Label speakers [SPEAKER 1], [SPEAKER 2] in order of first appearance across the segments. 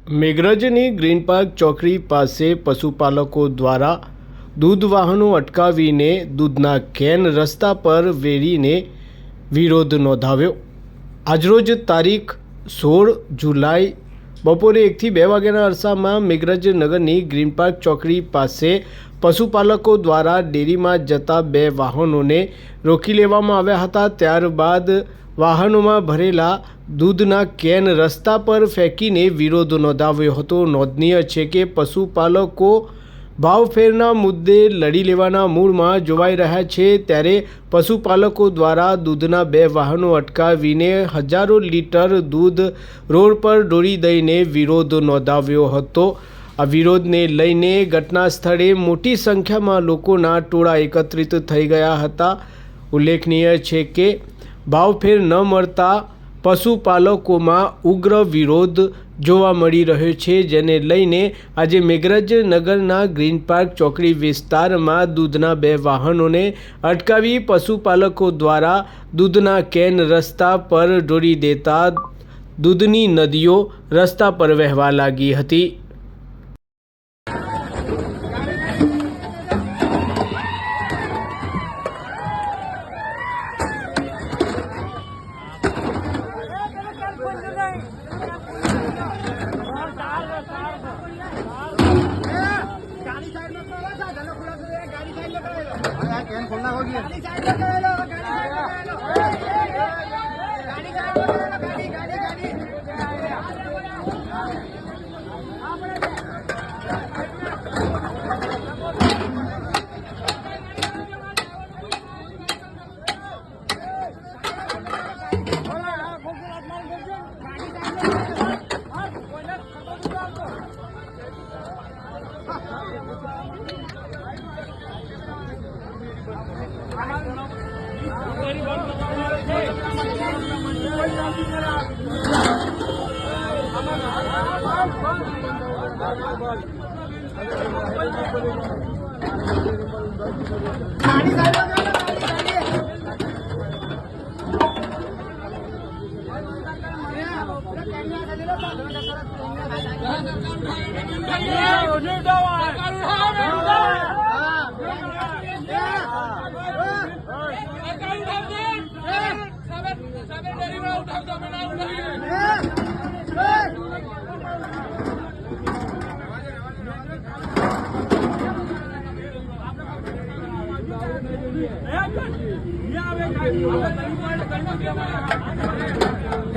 [SPEAKER 1] મેઘરજની green park ચોકડી પાસે પશુપાલકો દ્વારા દૂધ વાહનો અટકાવીને દૂધના કેન રસ્તા પર વેરીને વિરોધ નોંધાવ્યો। આજરોજ તારીખ 16 જુલાઈ બપોરે 1 થી 2 વાગ્યાના અરસામાં મેઘરજ નગરની ગ્રીન પાર્ક ચોકડી પાસે પશુપાલકો દ્વારા ડેરીમાં જતા 2 વાહનોને રોકી લેવામાં આવ્યા હતા। ત્યારબાદ વાહનોમાં ભરેલા દૂધના કેન રસ્તા પર ફેંકીને વિરોધ નોંધાવ્યો હતો। નોંધનીય છે કે પશુપાલકો ભાવફેરના મુદ્દે લડી લેવાના મૂડમાં જોવાઈ રહ્યા છે, ત્યારે પશુપાલકો દ્વારા દૂધના 2 વાહનો અટકાવીને હજારો લીટર દૂધ રોડ પર ઢોળી દઈને વિરોધ નોંધાવ્યો હતો। આ વિરોધને લઈને ઘટના સ્થળે મોટી સંખ્યામાં લોકોના ટોળા એકત્રિત થઈ ગયા હતા। ઉલ્લેખનીય છે કે ભાવફેર ન મળતા પશુપાલકોમાં ઉગ્ર વિરોધ જોવા મળી રહ્યો છે, જેને લઈને આજે મેઘરજ નગરના ગ્રીન પાર્ક ચોકડી વિસ્તારમાં દૂધના 2 વાહનોને અટકાવી પશુપાલકો દ્વારા દૂધના કેન રસ્તા પર ઢોળી દેતા દૂધની નદીઓ રસ્તા પર વહેવા લાગી હતી।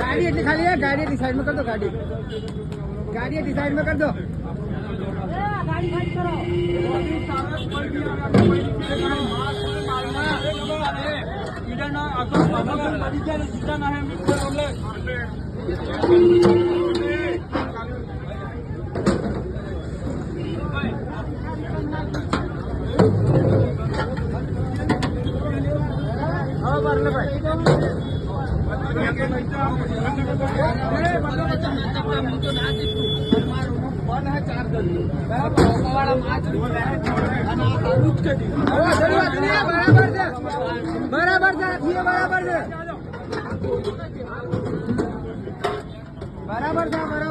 [SPEAKER 2] गाड़ी एटली खाली है, गाड़ी एटली साइड में कर दो, गाड़ी एटली साइड में कर दो, गाड़ी साइड करो। बराबर